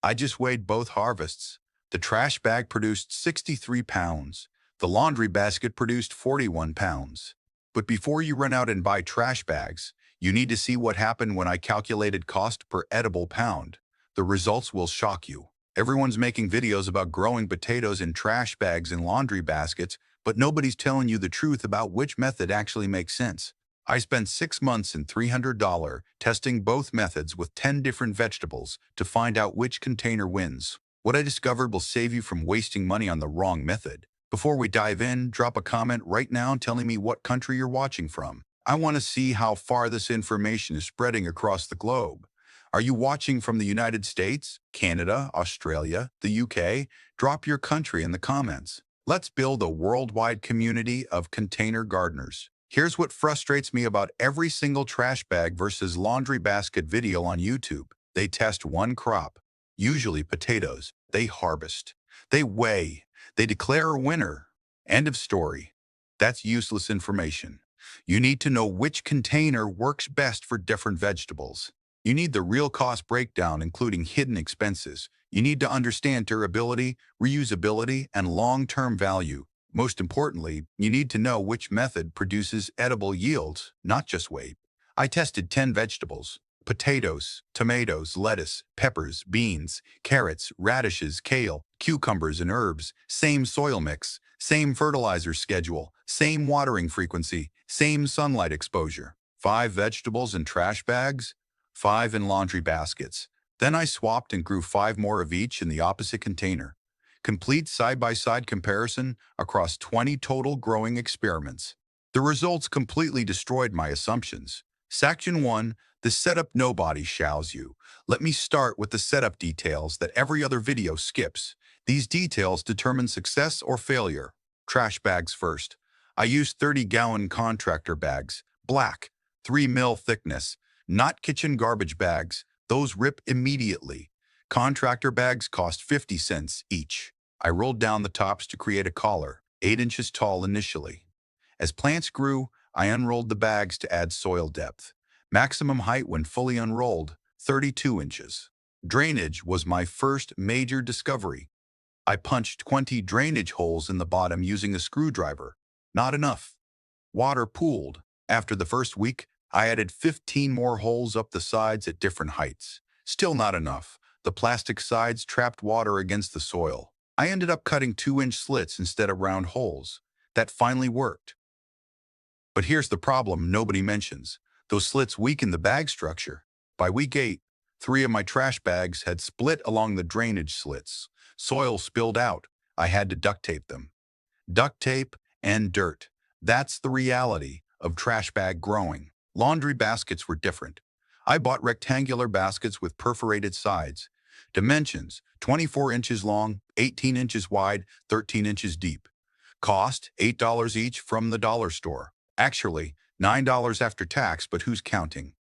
I just weighed both harvests. The trash bag produced 63 pounds. The laundry basket produced 41 pounds. But before you run out and buy trash bags, you need to see what happened when I calculated cost per edible pound. The results will shock you. Everyone's making videos about growing potatoes in trash bags and laundry baskets, but nobody's telling you the truth about which method actually makes sense. I spent 6 months and $300 testing both methods with 10 different vegetables to find out which container wins. What I discovered will save you from wasting money on the wrong method. Before we dive in, drop a comment right now telling me what country you're watching from. I want to see how far this information is spreading across the globe. Are you watching from the United States, Canada, Australia, the UK? Drop your country in the comments. Let's build a worldwide community of container gardeners. Here's what frustrates me about every single trash bag versus laundry basket video on YouTube. They test one crop, usually potatoes. They harvest. They weigh. They declare a winner. End of story. That's useless information. You need to know which container works best for different vegetables. You need the real cost breakdown, including hidden expenses. You need to understand durability, reusability, and long-term value. Most importantly, you need to know which method produces edible yields, not just weight. I tested 10 vegetables: potatoes, tomatoes, lettuce, peppers, beans, carrots, radishes, kale, cucumbers, and herbs. Same soil mix, same fertilizer schedule, same watering frequency, same sunlight exposure. 5 vegetables in trash bags, 5 in laundry baskets. Then I swapped and grew 5 more of each in the opposite container. Complete side-by-side comparison across 20 total growing experiments. The results completely destroyed my assumptions. Section 1. The setup nobody shows you. Let me start with the setup details that every other video skips. These details determine success or failure. Trash bags first. I used 30-gallon contractor bags, black, 3 mil thickness, not kitchen garbage bags. Those rip immediately. Contractor bags cost 50 cents each. I rolled down the tops to create a collar, 8 inches tall initially. As plants grew, I unrolled the bags to add soil depth. Maximum height when fully unrolled, 32 inches. Drainage was my first major discovery. I punched 20 drainage holes in the bottom using a screwdriver. Not enough. Water pooled. After the first week, I added 15 more holes up the sides at different heights. Still not enough. The plastic sides trapped water against the soil. I ended up cutting 2-inch slits instead of round holes. That finally worked. But here's the problem nobody mentions. Those slits weakened the bag structure. By week 8, 3 of my trash bags had split along the drainage slits. Soil spilled out. I had to duct tape them. Duct tape and dirt. That's the reality of trash bag growing. Laundry baskets were different. I bought rectangular baskets with perforated sides. Dimensions: 24 inches long, 18 inches wide, 13 inches deep. Cost: $8 each from the dollar store. Actually, $9 after tax, but who's counting?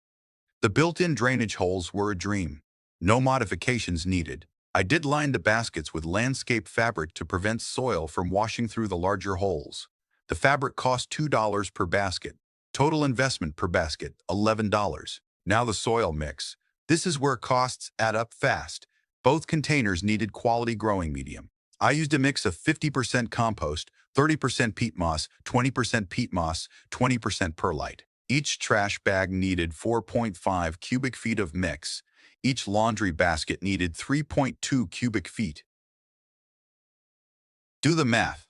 The built-in drainage holes were a dream. No modifications needed. I did line the baskets with landscape fabric to prevent soil from washing through the larger holes. The fabric cost $2 per basket. Total investment per basket, $11. Now the soil mix. This is where costs add up fast. Both containers needed quality growing medium. I used a mix of 50% compost, 30% peat moss, 20% peat moss, 20% perlite. Each trash bag needed 4.5 cubic feet of mix. Each laundry basket needed 3.2 cubic feet. Do the math.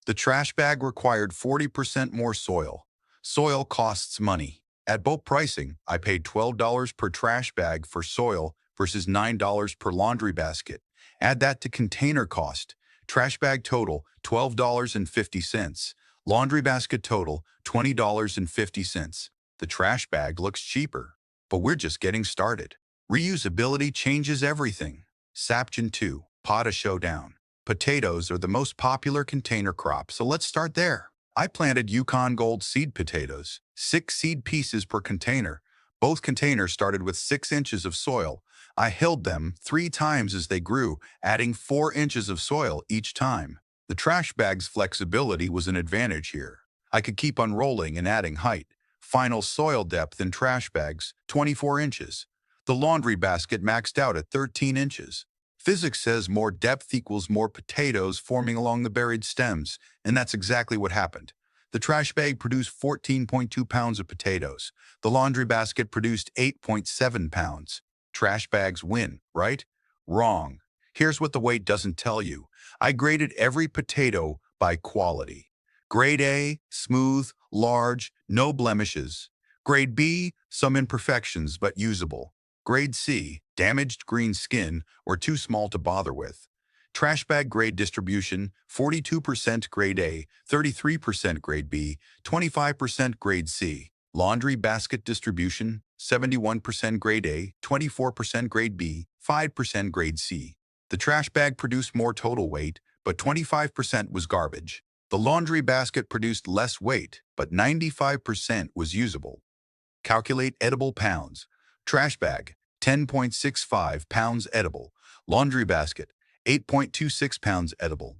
The trash bag required 40% more soil. Soil costs money. At both pricing, I paid $12 per trash bag for soil versus $9 per laundry basket. Add that to container cost. Trash bag total, $12.50. Laundry basket total, $20.50. The trash bag looks cheaper, but we're just getting started. Reusability changes everything. Section 2, Pot Showdown. Potatoes are the most popular container crop, so let's start there. I planted Yukon Gold seed potatoes, 6 seed pieces per container. Both containers started with 6 inches of soil. I hilled them 3 times as they grew, adding 4 inches of soil each time. The trash bag's flexibility was an advantage here. I could keep unrolling and adding height. Final soil depth in trash bags, 24 inches. The laundry basket maxed out at 13 inches. Physics says more depth equals more potatoes forming along the buried stems, and that's exactly what happened. The trash bag produced 14.2 pounds of potatoes. The laundry basket produced 8.7 pounds. Trash bags win, right? Wrong. Here's what the weight doesn't tell you. I graded every potato by quality. Grade A, smooth, large, no blemishes. Grade B, some imperfections but usable. Grade C, damaged green skin or too small to bother with. Trash bag grade distribution, 42% grade A, 33% grade B, 25% grade C. Laundry basket distribution, 71% grade A, 24% grade B, 5% grade C. The trash bag produced more total weight, but 25% was garbage. The laundry basket produced less weight, but 95% was usable. Calculate edible pounds. Trash bag, 10.65 pounds edible. Laundry basket, 8.26 pounds edible.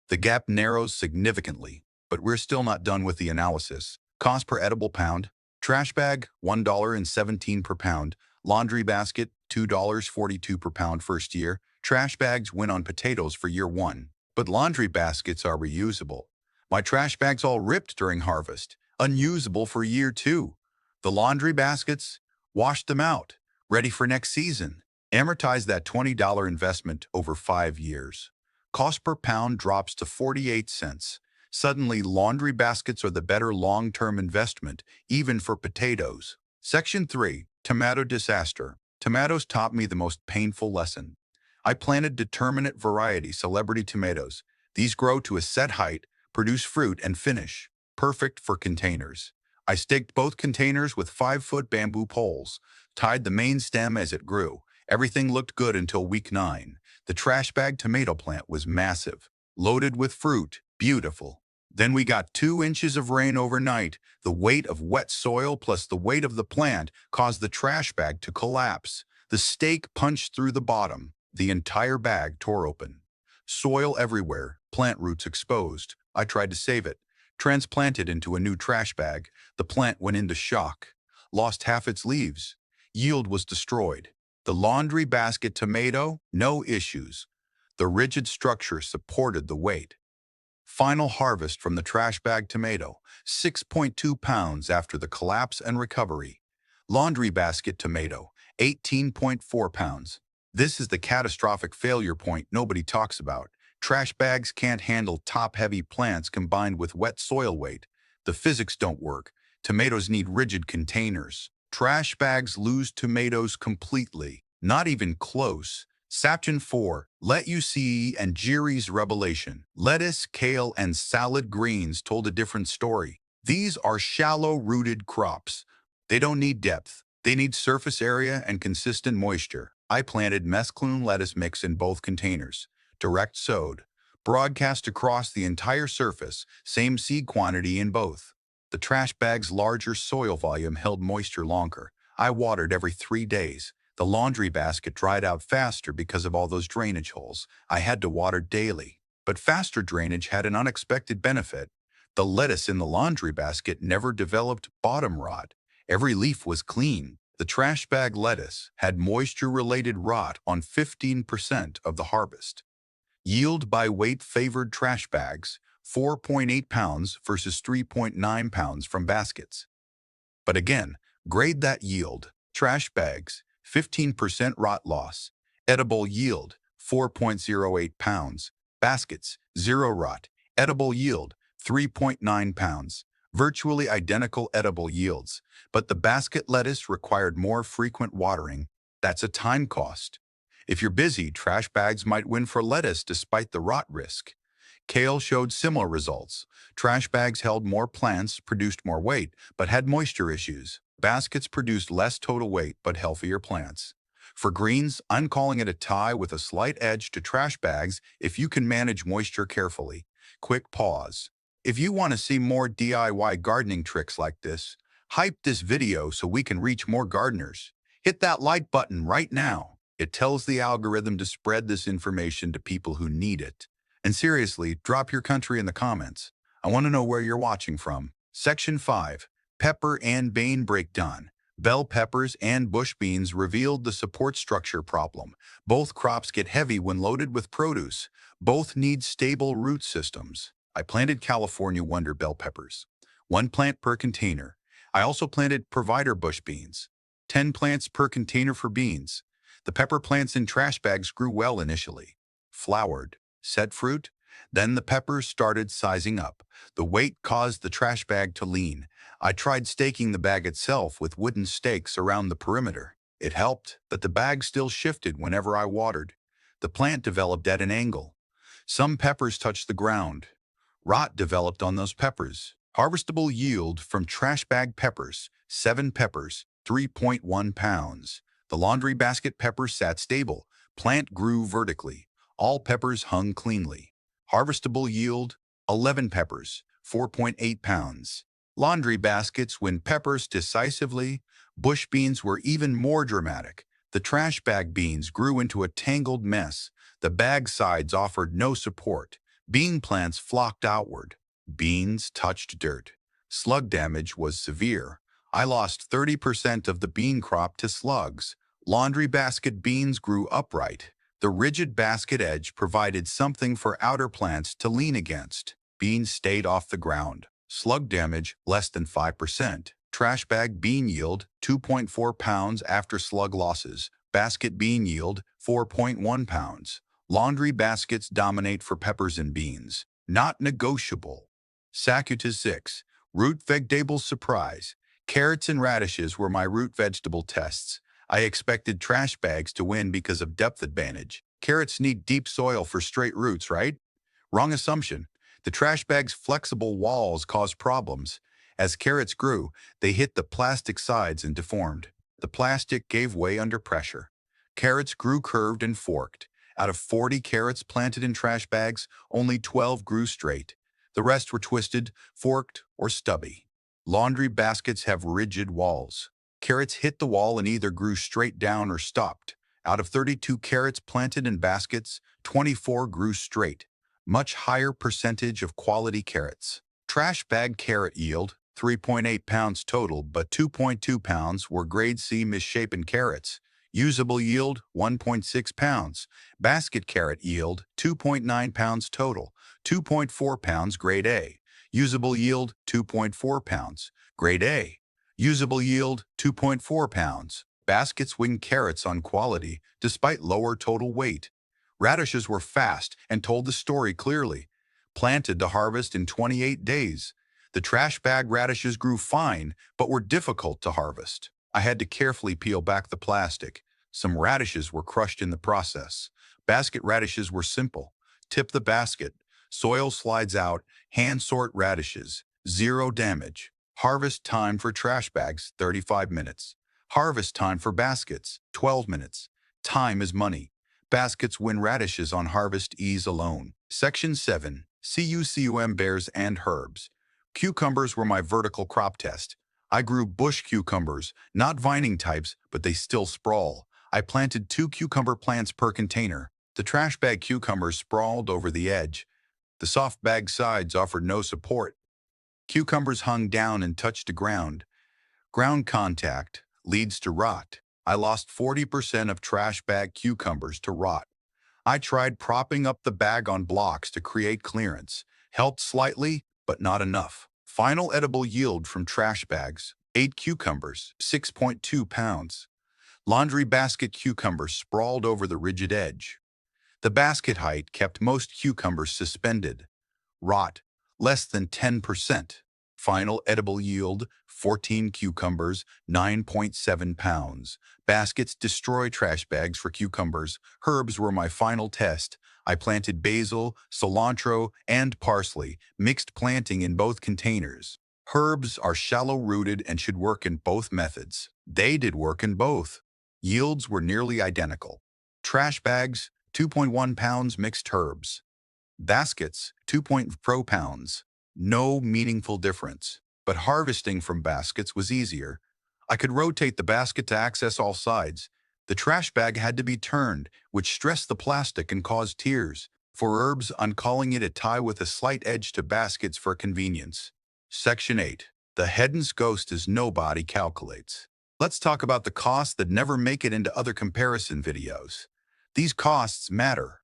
The gap narrows significantly, but we're still not done with the analysis. Cost per edible pound. Trash bag, $1.17 per pound. Laundry basket, $2.42 per pound first year. Trash bags win on potatoes for year one, but laundry baskets are reusable. My trash bags all ripped during harvest, unusable for year two. The laundry baskets, washed them out, ready for next season. Amortize that $20 investment over 5 years. Cost per pound drops to 48 cents. Suddenly, laundry baskets are the better long-term investment, even for potatoes. Section 3. Tomato Disaster. Tomatoes taught me the most painful lesson. I planted determinate variety celebrity tomatoes. These grow to a set height, produce fruit, and finish. Perfect for containers. I staked both containers with 5-foot bamboo poles, tied the main stem as it grew. Everything looked good until week 9. The trash bag tomato plant was massive, loaded with fruit, beautiful. Then we got 2 inches of rain overnight. The weight of wet soil plus the weight of the plant caused the trash bag to collapse. The stake punched through the bottom. The entire bag tore open. Soil everywhere, plant roots exposed. I tried to save it. Transplanted into a new trash bag, the plant went into shock, lost half its leaves. Yield was destroyed. The laundry basket tomato, no issues. The rigid structure supported the weight. Final harvest from the trash bag tomato, 6.2 pounds after the collapse and recovery. Laundry basket tomato, 18.4 pounds. This is the catastrophic failure point nobody talks about. Trash bags can't handle top-heavy plants combined with wet soil weight. The physics don't work. Tomatoes need rigid containers. Trash bags lose tomatoes completely. Not even close. Section 4. Let You See and Jerry's Revelation. Lettuce, kale, and salad greens told a different story. These are shallow-rooted crops. They don't need depth. They need surface area and consistent moisture. I planted mesclun lettuce mix in both containers. Direct sowed. Broadcast across the entire surface, same seed quantity in both. The trash bag's larger soil volume held moisture longer. I watered every 3 days. The laundry basket dried out faster because of all those drainage holes. I had to water daily. But faster drainage had an unexpected benefit. The lettuce in the laundry basket never developed bottom rot. Every leaf was clean. The trash bag lettuce had moisture-related rot on 15% of the harvest. Yield by weight favored trash bags, 4.8 pounds versus 3.9 pounds from baskets. But again, grade that yield. Trash bags, 15% rot loss. Edible yield, 4.08 pounds. Baskets, 0 rot. Edible yield, 3.9 pounds. Virtually identical edible yields, but the basket lettuce required more frequent watering. That's a time cost. If you're busy, trash bags might win for lettuce despite the rot risk. Kale showed similar results. Trash bags held more plants, produced more weight, but had moisture issues. Baskets produced less total weight, but healthier plants. For greens, I'm calling it a tie with a slight edge to trash bags if you can manage moisture carefully. Quick pause. If you want to see more DIY gardening tricks like this, hype this video so we can reach more gardeners. Hit that like button right now. It tells the algorithm to spread this information to people who need it. And seriously, drop your country in the comments. I want to know where you're watching from. Section 5. Pepper and Bean Breakdown. Bell peppers and bush beans revealed the support structure problem. Both crops get heavy when loaded with produce. Both need stable root systems. I planted California Wonder bell peppers, 1 plant per container. I also planted provider bush beans, 10 plants per container for beans. The pepper plants in trash bags grew well initially. Flowered, set fruit, then the peppers started sizing up. The weight caused the trash bag to lean. I tried staking the bag itself with wooden stakes around the perimeter. It helped, but the bag still shifted whenever I watered. The plant developed at an angle. Some peppers touched the ground. Rot developed on those peppers. Harvestable yield from trash bag peppers, 7 peppers, 3.1 pounds. The laundry basket peppers sat stable. Plant grew vertically. All peppers hung cleanly. Harvestable yield, 11 peppers, 4.8 pounds. Laundry baskets win peppers decisively. Bush beans were even more dramatic. The trash bag beans grew into a tangled mess. The bag sides offered no support. Bean plants flocked outward. Beans touched dirt. Slug damage was severe. I lost 30% of the bean crop to slugs. Laundry basket beans grew upright. The rigid basket edge provided something for outer plants to lean against. Beans stayed off the ground. Slug damage, less than 5%. Trash bag bean yield, 2.4 pounds after slug losses. Basket bean yield, 4.1 pounds. Laundry baskets dominate for peppers and beans. Not negotiable. Sacuta 6. Root vegetable surprise. Carrots and radishes were my root vegetable tests. I expected trash bags to win because of depth advantage. Carrots need deep soil for straight roots, right? Wrong assumption. The trash bag's flexible walls caused problems. As carrots grew, they hit the plastic sides and deformed. The plastic gave way under pressure. Carrots grew curved and forked. Out of 40 carrots planted in trash bags, only 12 grew straight. The rest were twisted, forked, or stubby. Laundry baskets have rigid walls. Carrots hit the wall and either grew straight down or stopped. Out of 32 carrots planted in baskets, 24 grew straight. Much higher percentage of quality carrots. Trash bag carrot yield, 3.8 pounds total, but 2.2 pounds were grade C misshapen carrots. Usable yield, 1.6 pounds. Basket carrot yield, 2.9 pounds total, 2.4 pounds grade A. Usable yield, 2.4 pounds. Grade A. Usable yield, 2.4 pounds. Baskets win carrots on quality, despite lower total weight. Radishes were fast and told the story clearly. Planted to harvest in 28 days. The trash bag radishes grew fine, but were difficult to harvest. I had to carefully peel back the plastic. Some radishes were crushed in the process. Basket radishes were simple. Tip the basket. Soil slides out. Hand sort radishes. 0 damage. Harvest time for trash bags, 35 minutes. Harvest time for baskets, 12 minutes. Time is money. Baskets win radishes on harvest ease alone. Section 7. CUCUM bears and herbs. Cucumbers were my vertical crop test. I grew bush cucumbers, not vining types, but they still sprawl. I planted 2 cucumber plants per container. The trash bag cucumbers sprawled over the edge. The soft bag sides offered no support. Cucumbers hung down and touched the ground. Ground contact leads to rot. I lost 40% of trash bag cucumbers to rot. I tried propping up the bag on blocks to create clearance. Helped slightly, but not enough. Final edible yield from trash bags, 8 cucumbers, 6.2 pounds. Laundry basket cucumbers sprawled over the rigid edge. The basket height kept most cucumbers suspended. Rot, less than 10%. Final edible yield, 14 cucumbers, 9.7 pounds. Baskets destroy trash bags for cucumbers. Herbs were my final test. I planted basil, cilantro, and parsley, mixed planting in both containers. Herbs are shallow-rooted and should work in both methods. They did work in both. Yields were nearly identical. Trash bags, 2.1 pounds mixed herbs. Baskets, 2.4 pounds. No meaningful difference. But harvesting from baskets was easier. I could rotate the basket to access all sides. The trash bag had to be turned, which stressed the plastic and caused tears. For herbs, I'm calling it a tie with a slight edge to baskets for convenience. Section 8. The Hedon's ghost is nobody calculates. Let's talk about the costs that never make it into other comparison videos. These costs matter.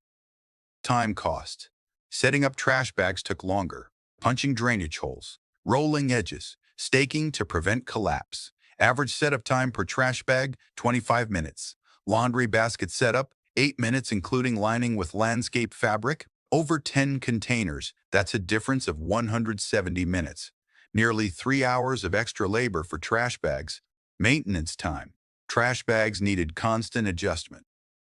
Time cost. Setting up trash bags took longer. Punching drainage holes. Rolling edges. Staking to prevent collapse. Average setup time per trash bag, 25 minutes. Laundry basket setup, 8 minutes including lining with landscape fabric. Over 10 containers, that's a difference of 170 minutes. Nearly 3 hours of extra labor for trash bags. Maintenance time. Trash bags needed constant adjustment.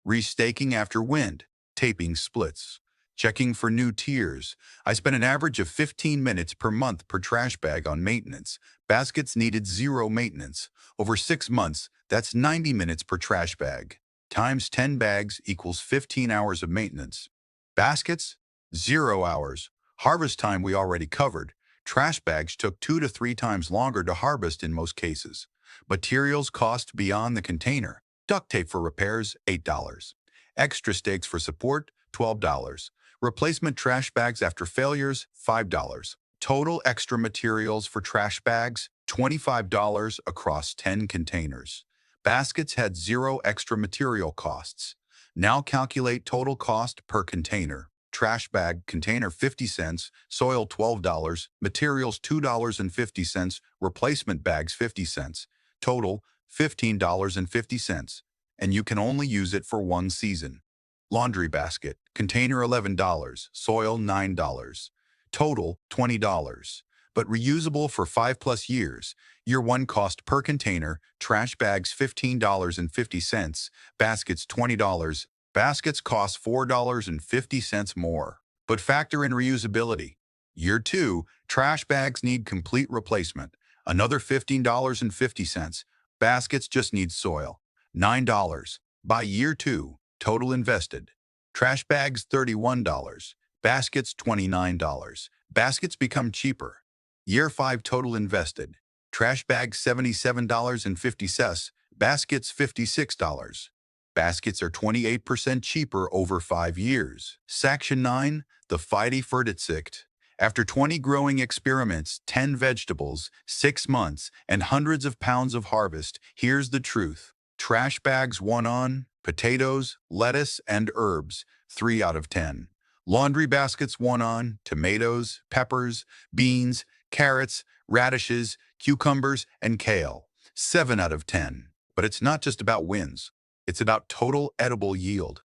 Restaking after wind. Taping splits. Checking for new tiers. I spent an average of 15 minutes per month per trash bag on maintenance. Baskets needed zero maintenance. Over 6 months, that's 90 minutes per trash bag. Times 10 bags equals 15 hours of maintenance. Baskets, 0 hours. Harvest time we already covered. Trash bags took 2 to 3 times longer to harvest in most cases. Materials cost beyond the container. Duct tape for repairs, $8. Extra stakes for support, $12. Replacement trash bags after failures, $5. Total extra materials for trash bags, $25 across 10 containers. Baskets had zero extra material costs. Now calculate total cost per container. Trash bag container 50 cents, soil $12, materials $2.50, replacement bags 50 cents. Total $15.50. And you can only use it for one season. Laundry basket, container $11, soil $9. Total $20. But reusable for 5+ years. Year 1 cost per container, trash bags $15.50, baskets $20. Baskets cost $4.50 more. But factor in reusability. Year 2, trash bags need complete replacement. Another $15.50. Baskets just need soil. $9. By year 2, total invested. Trash bags $31. Baskets $29. Baskets become cheaper. Year 5 total invested. Trash bags $77.50. Baskets $56. Baskets are 28% cheaper over 5 years. Section 9, the Fighty Verdict. After 20 growing experiments, 10 vegetables, 6 months, and hundreds of pounds of harvest, here's the truth. Trash bags won on potatoes, lettuce, and herbs, 3 out of 10. Laundry baskets won on tomatoes, peppers, beans, carrots, radishes, cucumbers, and kale, 7 out of 10. But it's not just about wins. It's about total edible yield.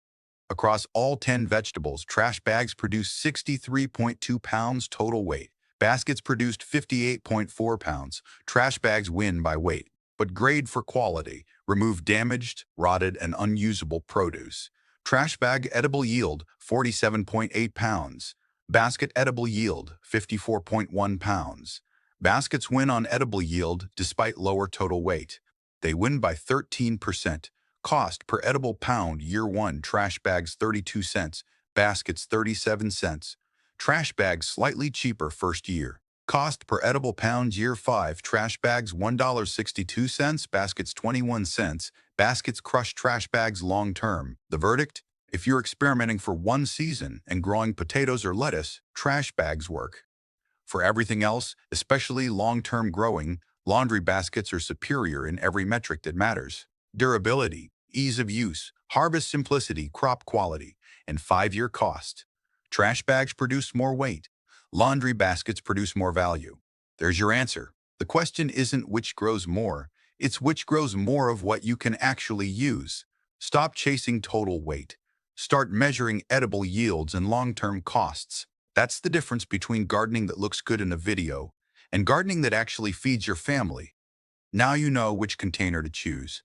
Across all 10 vegetables, trash bags produced 63.2 pounds total weight. Baskets produced 58.4 pounds. Trash bags win by weight, but grade for quality. Remove damaged, rotted, and unusable produce. Trash bag edible yield, 47.8 pounds. Basket edible yield, 54.1 pounds. Baskets win on edible yield despite lower total weight. They win by 13%. Cost per edible pound, year 1, trash bags 32 cents, baskets 37 cents. Trash bags slightly cheaper first year. Cost per edible pound, year 5, trash bags $1.62, baskets 21 cents. Baskets crush trash bags long term. The verdict? If you're experimenting for one season and growing potatoes or lettuce, trash bags work. For everything else, especially long-term growing, laundry baskets are superior in every metric that matters. Durability, ease of use, harvest simplicity, crop quality, and 5-year cost. Trash bags produce more weight. Laundry baskets produce more value. There's your answer. The question isn't which grows more, it's which grows more of what you can actually use. Stop chasing total weight. Start measuring edible yields and long-term costs. That's the difference between gardening that looks good in a video and gardening that actually feeds your family. Now you know which container to choose.